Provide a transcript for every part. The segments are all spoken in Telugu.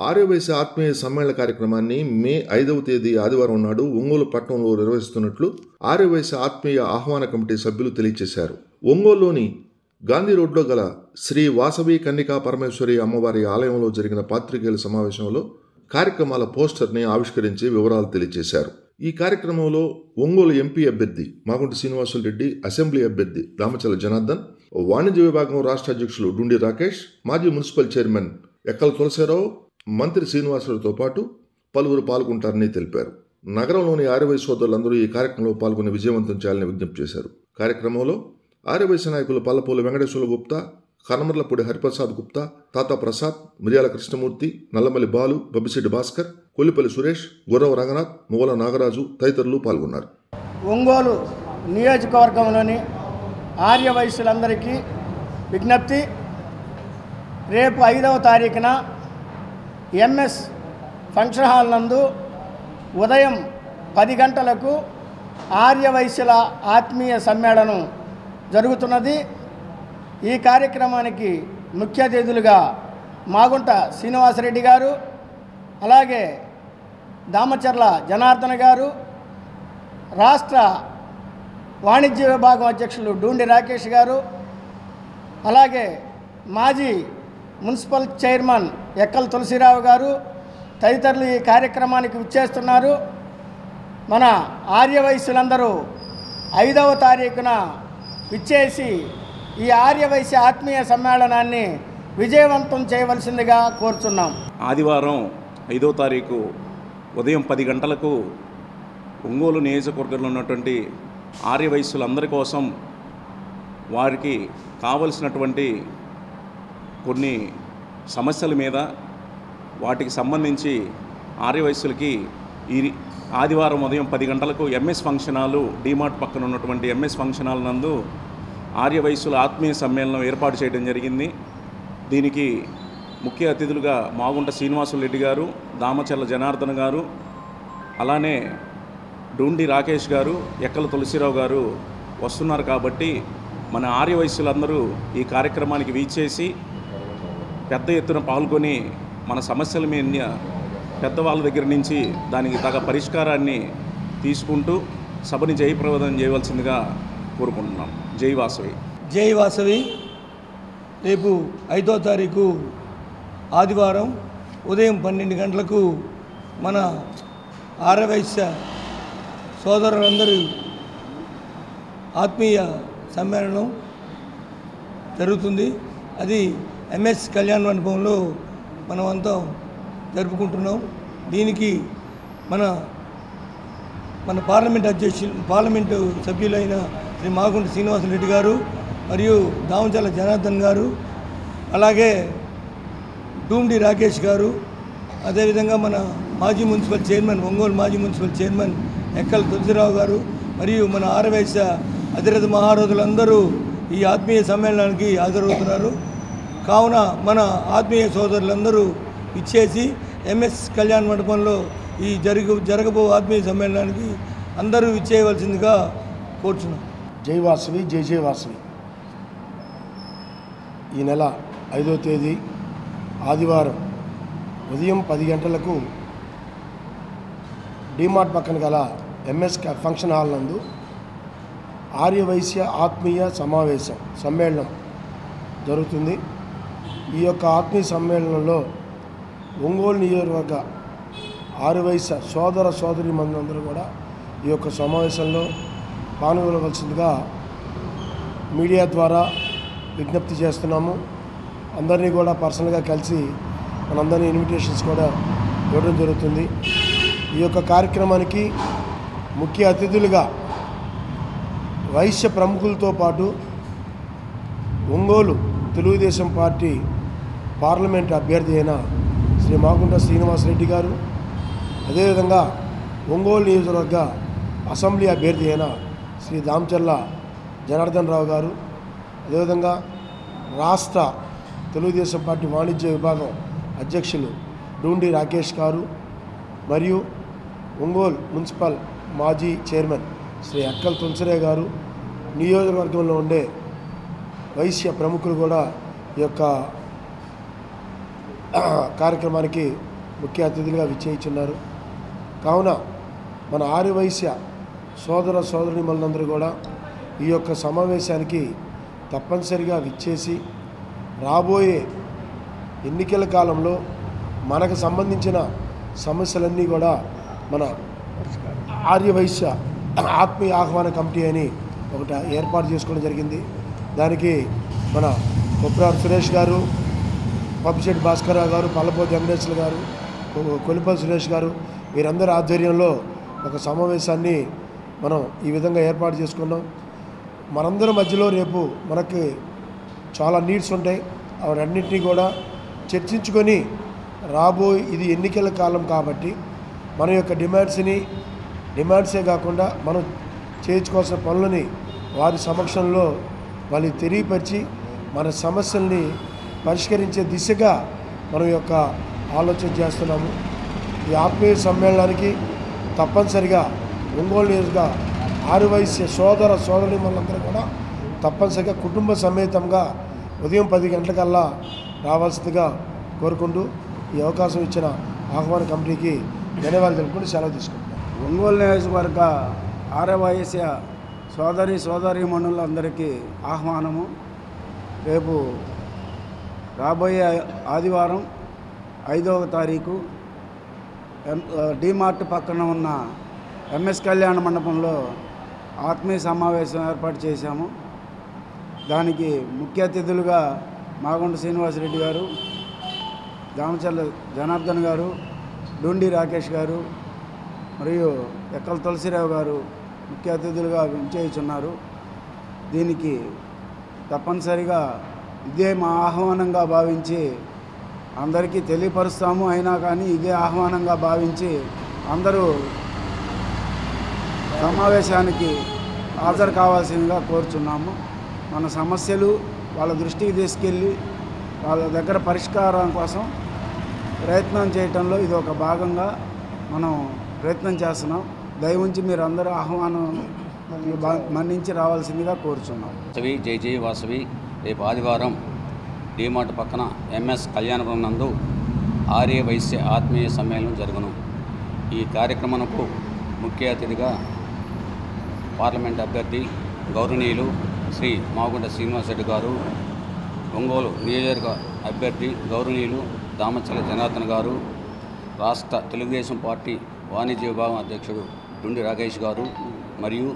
ఆర్యవైశ్య ఆత్మీయ సమ్మేళన కార్యక్రమాన్ని మే 5వ తేదీ ఆదివారం నాడు ఒంగోలు పట్టణంలో నిర్వహిస్తున్నట్లు ఆర్యవైశ్య ఆత్మీయ ఆహ్వాన కమిటీ సభ్యులు తెలియజేశారు. ఒంగోలులోని గాంధీ రోడ్లో గల శ్రీ వాసవి కన్నికా పరమేశ్వరి అమ్మవారి ఆలయంలో జరిగిన పాత్రికేయుల సమావేశంలో కార్యక్రమాల పోస్టర్ని ఆవిష్కరించి వివరాలు తెలియజేశారు. ఈ కార్యక్రమంలో ఒంగోలు ఎంపీ అభ్యర్థి మాగుంట శ్రీనివాసులు రెడ్డి, అసెంబ్లీ అభ్యర్థి దామచర్ల జనార్దన్, వాణిజ్య విభాగం రాష్ట్ర అధ్యక్షులు డుండి రాకేష్, మాజీ మున్సిపల్ చైర్మన్ ఎక్కల తులసిరావు, మంత్రి శ్రీనివాసులతో పాటు పలువురు పాల్గొంటారని తెలిపారు. నగరంలోని ఆర్యవైశ్య సోదరులందరూ ఈ కార్యక్రమంలో పాల్గొని విజయవంతం చేయాలని విజ్ఞప్తి చేశారు. కార్యక్రమంలో ఆర్యవైశ్య నాయకులు పల్లపూలు వెంకటేశ్వర గుప్తా, కనమర్లపూడి హరిప్రసాద్ గుప్తా, తాతా ప్రసాద్, మిర్యాల కృష్ణమూర్తి, నల్లమల్లి బాలు, బబ్బిశెట్టి భాస్కర్, కొల్లిపల్లి సురేష్, గుర్రవ రంగనాథ్, మూల నాగరాజు తదితరులు పాల్గొన్నారు. ఒంగోలు నియోజకవర్గంలోని ఆర్యవైశ్యులందరికీ విజ్ఞప్తి, రేపు 5వ తారీఖున ఎంఎస్ ఫంక్షన్ హాల్ నందు ఉదయం 10 గంటలకు ఆర్యవైశ్యుల ఆత్మీయ సమ్మేళనం జరుగుతున్నది. ఈ కార్యక్రమానికి ముఖ్య అతిథులుగా మాగుంట శ్రీనివాసరెడ్డి గారు, అలాగే దామచర్ల జనార్దన్ గారు, రాష్ట్ర వాణిజ్య విభాగం అధ్యక్షులు డూండి రాకేష్ గారు, అలాగే మాజీ మున్సిపల్ చైర్మన్ ఎక్కల తులసిరావు గారు తదితరులు ఈ కార్యక్రమానికి విచ్చేస్తున్నారు. మన ఆర్యవైశ్యులందరూ 5వ తారీఖున విచ్చేసి ఈ ఆర్యవైశ్య ఆత్మీయ సమ్మేళనాన్ని విజయవంతం చేయవలసిందిగా కోరుచున్నాం. ఆదివారం 5వ తారీఖు ఉదయం 10 గంటలకు ఒంగోలు నియోజకవర్గంలో ఉన్నటువంటి ఆర్యవైశ్యులందరి కోసం వారికి కావలసినటువంటి కొన్ని సమస్యల మీద వాటికి సంబంధించి ఆర్యవైశ్యులకి ఈ ఆదివారం ఉదయం 10 గంటలకు ఎంఎస్ ఫంక్షన్ హాలు, డీమార్ట్ పక్కన ఉన్నటువంటి ఎంఎస్ ఫంక్షన్ హాల్ నందు ఆర్యవైశ్యుల ఆత్మీయ సమ్మేళనం ఏర్పాటు చేయడం జరిగింది. దీనికి ముఖ్య అతిథులుగా మాగుంట శ్రీనివాసులు రెడ్డి గారు, దామచర్ల జనార్దన్ గారు, అలానే డూండి రాకేష్ గారు, ఎక్కల తులసిరావు గారు వస్తున్నారు. కాబట్టి మన ఆర్యవైశ్యులందరూ ఈ కార్యక్రమానికి వీచేసి పెద్ద ఎత్తున పాల్గొని మన సమస్యల మీద పెద్దవాళ్ళ దగ్గర నుంచి దానికి తగ పరిష్కారాన్ని తీసుకుంటూ సభని జయప్రదం చేయవలసిందిగా కోరుకుంటున్నాం. జై వాసవి. జై వాసవి. రేపు 5వ తారీఖు ఆదివారం ఉదయం 12 గంటలకు మన ఆర్యవైశ్య సోదరులందరూ ఆత్మీయ సమ్మేళనం జరుగుతుంది. అది ఎంఎస్ కళ్యాణ మండపంలో మనమంతా జరుపుకుంటున్నాం. దీనికి మన పార్లమెంటు సభ్యులైన శ్రీ మాగుంట శ్రీనివాసరెడ్డి గారు మరియు దామచర్ల జనార్దన్ గారు, అలాగే డూండి రాకేష్ గారు, అదేవిధంగా మన మాజీ మున్సిపల్ చైర్మన్, ఒంగోలు మాజీ మున్సిపల్ చైర్మన్ ఎక్కల తులసిరావు గారు మరియు మన ఆర్యవైశ్య అధిరథ మహారథులందరూ ఈ ఆత్మీయ సమ్మేళనానికి హాజరవుతున్నారు. కావున మన ఆత్మీయ సోదరులందరూ ఇచ్చేసి ఎంఎస్ కళ్యాణ మండపంలో ఈ జరగబో ఆత్మీయ సమ్మేళనానికి అందరూ ఇచ్చేయవలసిందిగా కోరుచున్నాం. జై వాసవి. జై జై వాసవి. ఈ నెల 5వ తేదీ ఆదివారం ఉదయం 10 గంటలకు డీమార్ట్ పక్కన గల ఎంఎస్ ఫంక్షన్ హాల్ నందు ఆర్యవైశ్య ఆత్మీయ సమ్మేళనం జరుగుతుంది. ఈ యొక్క ఆత్మీయ సమ్మేళనంలో ఒంగోలు నియోజకవర్గ ఆర్యవైశ్య సోదరి మందందరూ కూడా ఈ యొక్క సమావేశంలో పాల్గొనవలసిందిగా మీడియా ద్వారా విజ్ఞప్తి చేస్తున్నాము. అందరినీ కూడా పర్సనల్గా కలిసి మనందరినీ ఇన్విటేషన్స్ కూడా ఇవ్వడం జరుగుతుంది. ఈ యొక్క కార్యక్రమానికి ముఖ్య అతిథులుగా వైశ్య ప్రముఖులతో పాటు ఒంగోలు తెలుగుదేశం పార్టీ పార్లమెంట్ అభ్యర్థి అయిన శ్రీ మాగుంట శ్రీనివాసరెడ్డి గారు, అదేవిధంగా ఒంగోలు నియోజకవర్గ అసెంబ్లీ అభ్యర్థి అయిన శ్రీ దామచర్ల జనార్దన్ రావు గారు, అదేవిధంగా రాష్ట్ర తెలుగుదేశం పార్టీ వాణిజ్య విభాగం అధ్యక్షులు డూండి రాకేష్ గారు మరియు ఒంగోలు మున్సిపల్ మాజీ చైర్మన్ శ్రీ ఎక్కల తులసిరావు గారు, నియోజకవర్గంలో ఉండే వైశ్య ప్రముఖులు కూడా ఈ యొక్క కార్యక్రమానికి ముఖ్య అతిథులుగా విచ్చేయించున్నారు. కావున మన ఆర్యవైశ్య సోదర సోదరీమణులందరూ కూడా ఈ యొక్క సమావేశానికి తప్పనిసరిగా విచ్చేసి రాబోయే ఎన్నికల కాలంలో మనకు సంబంధించిన సమస్యలన్నీ కూడా మన ఆర్యవైశ్య ఆత్మీయ ఆహ్వాన కమిటీ అని ఒకటి ఏర్పాటు చేసుకోవడం జరిగింది. దానికి మన కొప్రార్ సురేష్ గారు, పబ్బిశెట్టి భాస్కర్రావు గారు, పల్లపోతి వెంకటేశ్వర గారు, కొలిపల్లి సురేష్ గారు వీరందరి ఆధ్వర్యంలో ఒక సమావేశాన్ని మనం ఈ విధంగా ఏర్పాటు చేసుకున్నాం. మనందరి మధ్యలో రేపు మనకి చాలా నీడ్స్ ఉంటాయి. అవన్నింటినీ కూడా చర్చించుకొని ఇది ఎన్నికల కాలం కాబట్టి మన యొక్క డిమాండ్సే కాకుండా మనం చేయించుకోవాల్సిన పనులని వారి సమక్షంలో వాళ్ళకి తెలియపరిచి మన సమస్యల్ని పరిష్కరించే దిశగా మనం యొక్క ఆలోచన చేస్తున్నాము. ఈ ఆత్మీయ సమ్మేళనానికి తప్పనిసరిగా ఒంగోలు నియోజక ఆర్యవైశ్య సోదర సోదరీమణులందరూ కూడా తప్పనిసరిగా కుటుంబ సమేతంగా ఉదయం 10 గంటలకల్లా రావాల్సిందిగా కోరుకుంటూ ఈ అవకాశం ఇచ్చిన ఆహ్వాన కమిటీకి ధన్యవాదాలు తెలుపుకుంటూ సెలవు తీసుకుంటున్నాం. ఒంగోలు నియోజకవర్గ ఆర్యవైశ్య సోదరీమణులందరికీ ఆహ్వానము. రేపు రాబోయే ఆదివారం 5వ తారీఖు డిమార్ట్ పక్కన ఉన్న ఎంఎస్ కళ్యాణ మండపంలో ఆత్మీయ సమావేశం ఏర్పాటు చేశాము. దానికి ముఖ్య అతిథులుగా మాగుంట శ్రీనివాసరెడ్డి గారు, దామచర్ల జనార్దన్ గారు, డూండి రాకేష్ గారు మరియు ఎక్కల తులసిరావు గారు ముఖ్య అతిథులుగా విచ్చేయుచున్నారు. దీనికి తప్పనిసరిగా ఇదే మా ఆహ్వానంగా భావించి అందరికీ తెలియపరుస్తాము. అయినా కానీ ఇదే ఆహ్వానంగా భావించి అందరూ సమావేశానికి హాజరు కావాల్సిందిగా కోరుచున్నాము. మన సమస్యలు వాళ్ళ దృష్టికి తీసుకెళ్ళి వాళ్ళ దగ్గర పరిష్కారం కోసం ప్రయత్నం చేయటంలో ఇది ఒక భాగంగా మనం ప్రయత్నం చేస్తున్నాం. దయవుంచి మీరు అందరూ ఆహ్వానం మన్నించి రావాల్సిందిగా కోరుచున్నాం. జై జై వాసవి రేపు ఆదివారం డిమార్ట్ పక్కన ఎంఎస్ కళ్యాణపురం నందు ఆర్యవైశ్య ఆత్మీయ సమ్మేళనం జరుగును. ఈ కార్యక్రమంకు ముఖ్య అతిథిగా పార్లమెంట్ అభ్యర్థి గౌరవనీయులు శ్రీ మాగుంట శ్రీనివాసరెడ్డి గారు, ఒంగోలు నియోజకవర్గ అభ్యర్థి గౌరవనీయులు దామచర్ల జనార్దన్ గారు, రాష్ట్ర తెలుగుదేశం పార్టీ వాణిజ్య విభాగం అధ్యక్షుడు డూండి రాకేష్ గారు మరియు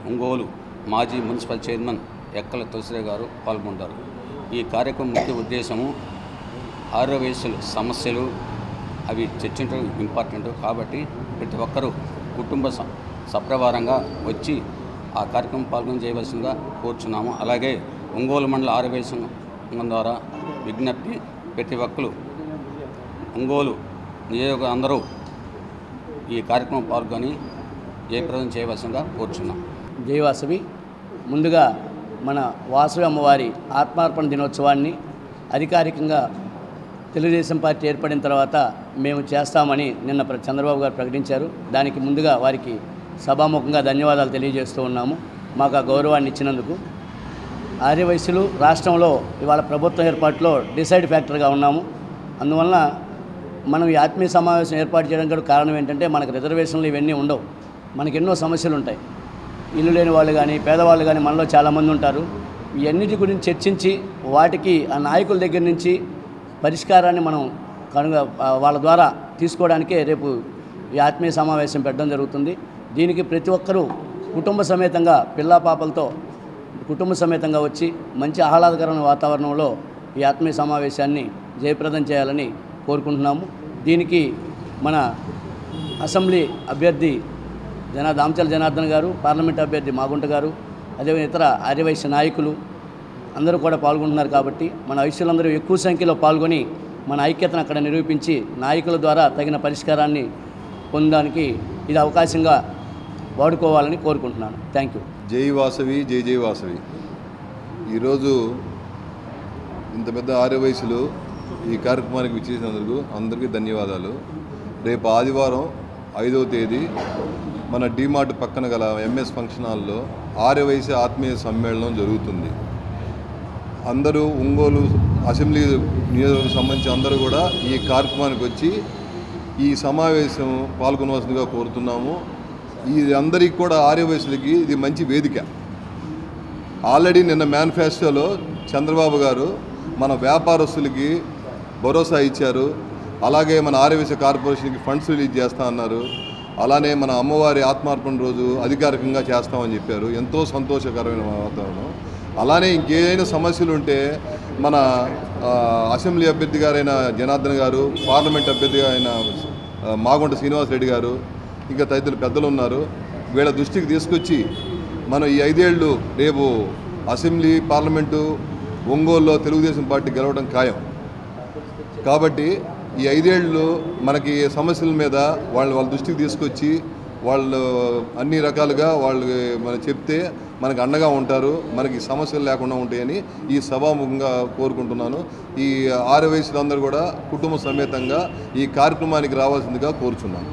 ఒంగోలు మాజీ మున్సిపల్ చైర్మన్ ఎక్కల తులసిరావు గారు పాల్గొంటారు. ఈ కార్యక్రమం ముఖ్య ఉద్దేశము ఆర్యవైశ్యుల సమస్యలు అవి చర్చించడం ఇంపార్టెంట్ కాబట్టి ప్రతి ఒక్కరూ కుటుంబ సప్రవారంగా వచ్చి ఆ కార్యక్రమం పాల్గొని చేయవలసిందిగా కోరుచున్నాము. అలాగే ఒంగోలు మండల ఆర్యవైశ్య సంఘం ద్వారా విజ్ఞప్తి, ప్రతి ఒక్కరు ఒంగోలు నియోజక అందరూ ఈ కార్యక్రమం పాల్గొని జయప్రదం చేయవలసిందిగా కోరుచున్నాం. జై వాసవి. ముందుగా మన వాసవి అమ్మవారి ఆత్మార్పణ దినోత్సవాన్ని అధికారికంగా తెలుగుదేశం పార్టీ ఏర్పడిన తర్వాత మేము చేస్తామని నిన్న చంద్రబాబు గారు ప్రకటించారు. దానికి ముందుగా వారికి సభాముఖంగా ధన్యవాదాలు తెలియజేస్తూ ఉన్నాము. మాకు ఆ గౌరవాన్ని ఇచ్చినందుకు. ఆర్యవైశ్యులు రాష్ట్రంలో ఇవాళ ప్రభుత్వం ఏర్పాటులో డిసైడ్ ఫ్యాక్టర్గా ఉన్నాము. అందువలన మనం ఈ ఆత్మీయ సమావేశం ఏర్పాటు చేయడం కూడా కారణం ఏంటంటే మనకు రిజర్వేషన్లు ఇవన్నీ ఉండవు. మనకి ఎన్నో సమస్యలు ఉంటాయి. ఇల్లు లేని వాళ్ళు కానీ పేదవాళ్ళు కానీ మనలో చాలామంది ఉంటారు. ఇవన్నిటి గురించి చర్చించి వాటికి ఆ నాయకుల దగ్గర నుంచి పరిష్కారాన్ని మనం వాళ్ళ ద్వారా తీసుకోవడానికే రేపు ఈ ఆత్మీయ సమావేశం పెట్టడం జరుగుతుంది. దీనికి ప్రతి ఒక్కరూ కుటుంబ సమేతంగా పిల్లా పాపలతో కుటుంబ సమేతంగా వచ్చి మంచి ఆహ్లాదకరమైన వాతావరణంలో ఈ ఆత్మీయ సమావేశాన్ని జయప్రదం చేయాలని కోరుకుంటున్నాము. దీనికి మన అసెంబ్లీ అభ్యర్థి దామచర్ల జనార్దన్ గారు, పార్లమెంట్ అభ్యర్థి మాగుంట గారు, అదేవిధంగా ఇతర ఆర్యవైశ్య నాయకులు అందరూ కూడా పాల్గొంటున్నారు. కాబట్టి మన వైశ్యులందరూ ఎక్కువ సంఖ్యలో పాల్గొని మన ఐక్యతను అక్కడ నిరూపించి నాయకుల ద్వారా తగిన పరిష్కారాన్ని పొందడానికి ఇది అవకాశంగా వాడుకోవాలని కోరుకుంటున్నాను. Thank you. జై వాసవి, జై జై వాసవి. ఈరోజు ఇంత పెద్ద ఆర్యవైశ్యులు ఈ కార్యక్రమానికి విచ్చేసినందుకు అందరికీ ధన్యవాదాలు. రేపు ఆదివారం 5వ తేదీ మన డిమార్ట్ పక్కన గల ఎంఎస్ ఫంక్షన్ హాల్లో ఆర్యవైశ్య ఆత్మీయ సమ్మేళనం జరుగుతుంది. అందరూ ఒంగోలు అసెంబ్లీ నియోజకవర్గం సంబంధించి అందరూ కూడా ఈ కార్యక్రమానికి వచ్చి ఈ సమావేశం పాల్గొనవలసిందిగా కోరుతున్నాము. ఇది అందరికీ కూడా ఆర్యవైశ్యులకి ఇది మంచి వేదిక. ఆల్రెడీ నిన్న మేనిఫెస్టోలో చంద్రబాబు గారు మన వ్యాపారస్తులకి భరోసా ఇచ్చారు. అలాగే మన ఆర్యవైశ్య కార్పొరేషన్కి ఫండ్స్ రిలీజ్ చేస్తా అన్నారు. అలానే మన అమ్మవారి ఆత్మార్పణ రోజు అధికారికంగా చేస్తామని చెప్పారు. ఎంతో సంతోషకరమైన వాతావరణం. అలానే ఇంకేదైనా సమస్యలు ఉంటే మన అసెంబ్లీ అభ్యర్థి గారైన జనార్దన్ గారు, పార్లమెంట్ అభ్యర్థిగా అయిన మాగుంట శ్రీనివాసరెడ్డి గారు, ఇంకా తదితరులు పెద్దలు ఉన్నారు. వీళ్ళ దృష్టికి తీసుకొచ్చి మనం ఈ 5 ఏళ్ళు రేపు అసెంబ్లీ పార్లమెంటు ఒంగోలులో తెలుగుదేశం పార్టీ గెలవడం ఖాయం. కాబట్టి ఈ 5 ఏళ్ళు మనకి సమస్యల మీద వాళ్ళ దృష్టికి తీసుకొచ్చి వాళ్ళు అన్ని రకాలుగా వాళ్ళు మనం చెప్తే మనకు అండగా ఉంటారు, మనకి సమస్యలు లేకుండా ఉంటాయని ఈ సభాముఖంగా కోరుకుంటున్నాను. ఈ ఆర్యవైశ్యులందరూ కూడా కుటుంబ సమేతంగా ఈ కార్యక్రమానికి రావాల్సిందిగా కోరుచున్నాను.